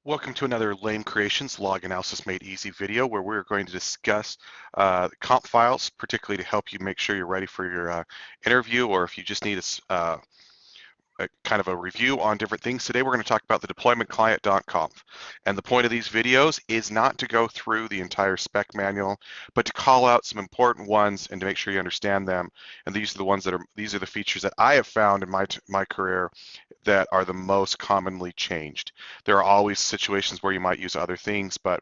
Welcome to another Lame Creations Log Analysis Made Easy video where we're going to discuss comp files, particularly to help you make sure you're ready for your interview, or if you just need a kind of a review on different things. Today we're going to talk about the deploymentclient.conf. And the point of these videos is not to go through the entire spec manual, but to call out some important ones and to make sure you understand them. And these are the ones that these are the features that I have found in my career that are the most commonly changed. There are always situations where you might use other things, but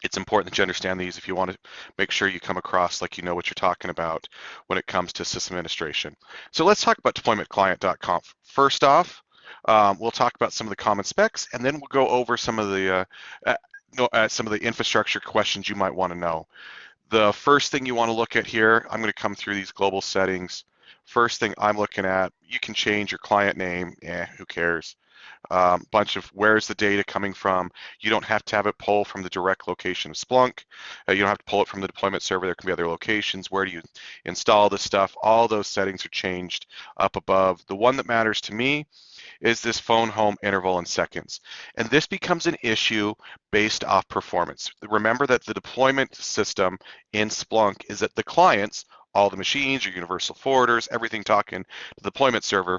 it's important that you understand these if you want to make sure you come across like you know what you're talking about when it comes to system administration. So let's talk about deploymentclient.conf. First off, we'll talk about some of the common specs, and then we'll go over some of the infrastructure questions you might want to know. The first thing you want to look at here, I'm going to come through these global settings. First thing I'm looking at, you can change your client name. Who cares? Bunch of where's the data coming from. You don't have to have it pull from the direct location of Splunk. You don't have to pull it from the deployment server. There can be other locations. Where do you install this stuff? All those settings are changed up above. The one that matters to me is this phone home interval in seconds. And this becomes an issue based off performance. Remember that the deployment system in Splunk is that the clients, all the machines, your universal forwarders, everything talking to the deployment server,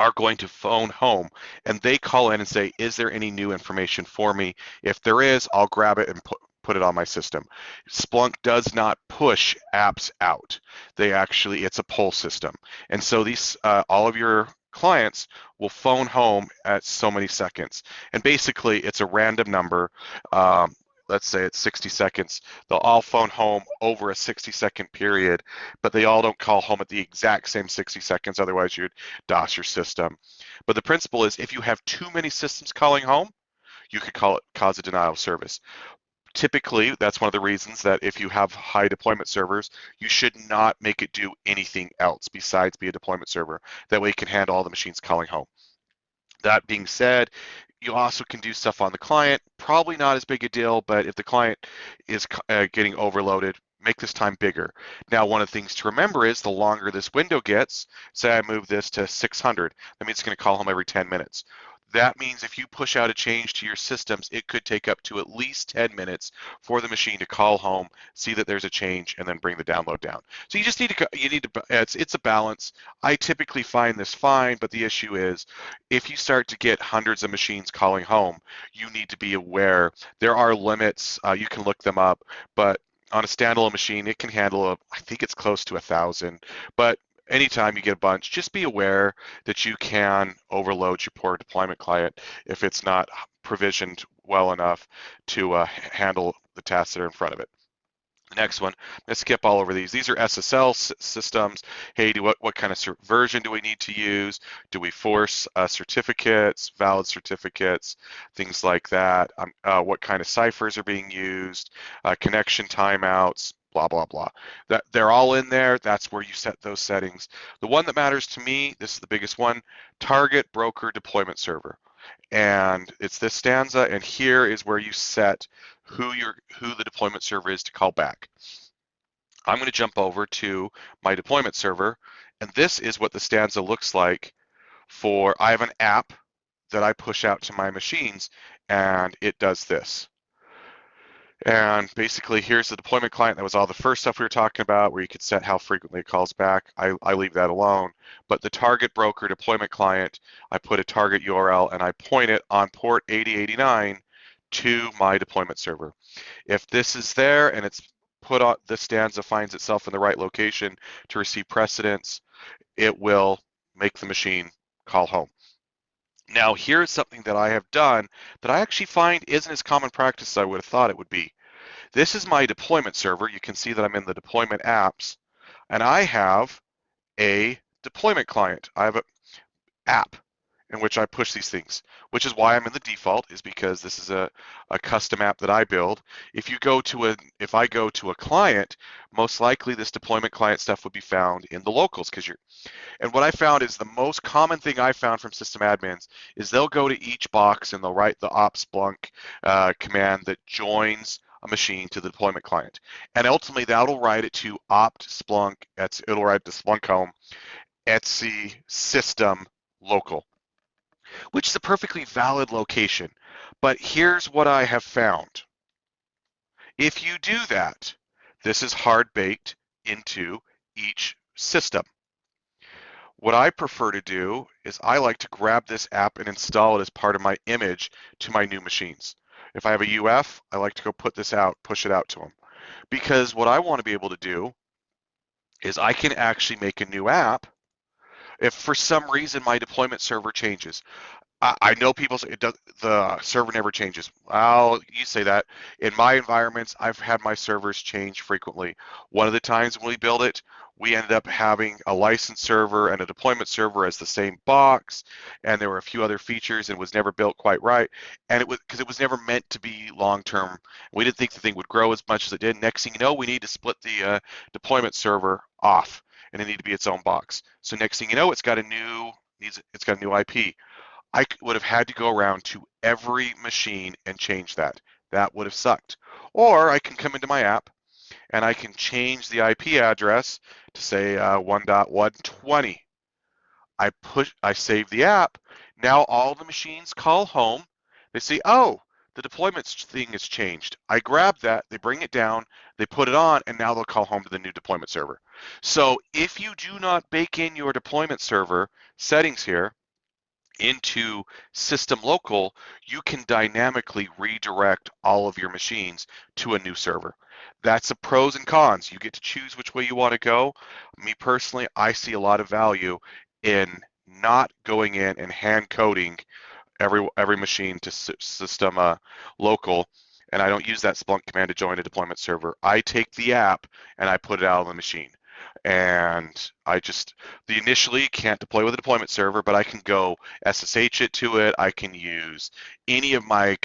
are going to phone home, and they call in and say, is there any new information for me? If there is, I'll grab it and put it on my system. Splunk does not push apps out. It's a pull system. And so these, all of your clients will phone home at so many seconds. And basically it's a random number. Let's say it's 60 seconds. They'll all phone home over a 60-second period, but they all don't call home at the exact same 60 seconds. Otherwise, you'd DOS your system. But the principle is if you have too many systems calling home, you could cause a denial of service. Typically, that's one of the reasons that if you have high deployment servers, you should not make it do anything else besides be a deployment server. That way it can handle all the machines calling home. That being said, you also can do stuff on the client. Probably not as big a deal, but if the client is getting overloaded, make this time bigger. Now, one of the things to remember is the longer this window gets, say I move this to 600, that means it's going to call home every 10 minutes. That means if you push out a change to your systems, it could take up to at least 10 minutes for the machine to call home, see that there's a change, and then bring the download down. So you just need to, it's a balance. I typically find this fine, but the issue is if you start to get hundreds of machines calling home, you need to be aware. There are limits. You can look them up, but on a standalone machine, it can handle, I think it's close to 1,000, but anytime you get a bunch, just be aware that you can overload your poor deployment client if it's not provisioned well enough to handle the tasks that are in front of it. The next one, let's skip all over these. These are SSL systems. Hey, what kind of version do we need to use? Do we force certificates, valid certificates, things like that? What kind of ciphers are being used? Connection timeouts, blah, blah, blah. They're all in there. That's where you set those settings. The one that matters to me, this is the biggest one, target broker deployment server. And it's this stanza, and here is where you set who the deployment server is to call back. I'm going to jump over to my deployment server, and this is what the stanza looks like for, I have an app that I push out to my machines, and it does this. And basically, here's the deployment client. That was all the first stuff we were talking about, where you could set how frequently it calls back. I leave that alone. But the target broker deployment client, I put a target URL and I point it on port 8089 to my deployment server. If this is there and it's put on, the stanza finds itself in the right location to receive precedence, it will make the machine call home. Now, here's something that I have done that I actually find isn't as common practice as I would have thought it would be. This is my deployment server. You can see that I'm in the deployment apps, and I have a deployment client. I have an app in which I push these things, which is why I'm in the default, is because this is a custom app that I build. If I go to a client, most likely this deployment client stuff would be found in the locals, and what I found is the most common thing I found from system admins is they'll go to each box and they'll write the opt Splunk command that joins a machine to the deployment client. And ultimately that'll write it to opt Splunk, it'll write to Splunk home, etc system local. which is a perfectly valid location. But here's what I have found. If you do that, this is hard baked into each system. What I prefer to do is I like to grab this app and install it as part of my image to my new machines. If I have a UF, I like to go put this out, push it out to them. Because what I want to be able to do is I can actually make a new app if for some reason my deployment server changes. I know people say the server never changes. Well, you say that. In my environments, I've had my servers change frequently. One of the times when we built it, we ended up having a license server and a deployment server as the same box, and there were a few other features, and it was never built quite right. And it was because it was never meant to be long term. We didn't think the thing would grow as much as it did. Next thing you know, we need to split the deployment server off, and it needed to be its own box. So next thing you know, it's got a new IP. I would have had to go around to every machine and change that. That would have sucked. Or I can come into my app and I can change the IP address to say 1.120. I save the app. Now all the machines call home. They say, oh, the deployment thing has changed. I grab that, they bring it down, they put it on, and now they'll call home to the new deployment server. So if you do not bake in your deployment server settings here, into system local, you can dynamically redirect all of your machines to a new server. That's the pros and cons. You get to choose which way you want to go. Me personally, I see a lot of value in not going in and hand coding every machine to system local, and I don't use that Splunk command to join a deployment server. I take the app and I put it out on the machine. And the initially can't deploy with a deployment server, but I can go SSH it to it. I can use any of my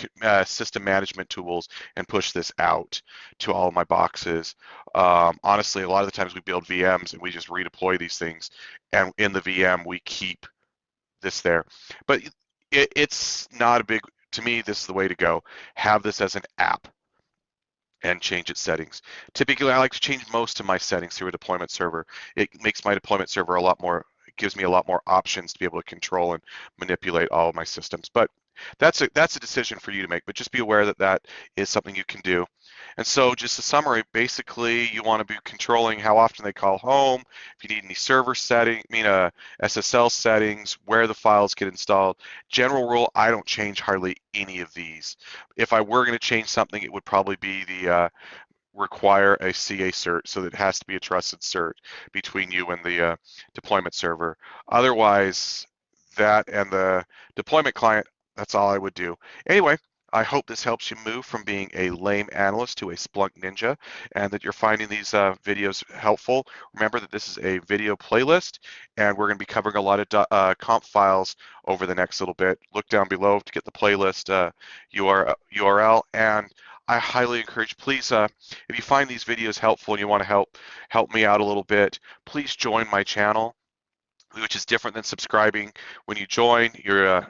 system management tools and push this out to all of my boxes. Honestly, a lot of the times we build VMs and we just redeploy these things, and in the VM we keep this there. But it's not a big, to me, this is the way to go. Have this as an app and change its settings. Typically, I like to change most of my settings through a deployment server. It makes my deployment server a lot more, it gives me a lot more options to be able to control and manipulate all of my systems. But that's a decision for you to make, but just be aware that that is something you can do. And so just a summary, basically you want to be controlling how often they call home, if you need any server setting, SSL settings, where the files get installed. General rule, I don't change hardly any of these. If I were going to change something, it would probably be the require a CA cert, so that it has to be a trusted cert between you and the deployment server. Otherwise, that and the deployment client, that's all I would do. Anyway, I hope this helps you move from being a lame analyst to a Splunk ninja, and that you're finding these videos helpful. Remember that this is a video playlist, and we're going to be covering a lot of comp files over the next little bit. Look down below to get the playlist URL, and I highly encourage, please, if you find these videos helpful and you want to help me out a little bit, please join my channel, which is different than subscribing. When you join, you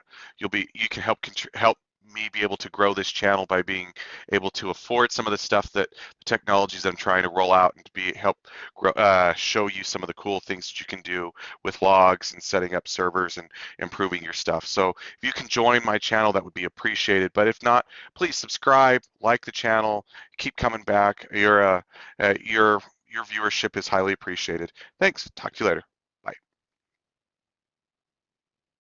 can help me be able to grow this channel by being able to afford some of the stuff that the technologies I'm trying to roll out, and to help show you some of the cool things that you can do with logs and setting up servers and improving your stuff. So if you can join my channel, that would be appreciated. But if not, please subscribe, like the channel, keep coming back. Your viewership is highly appreciated. Thanks. Talk to you later.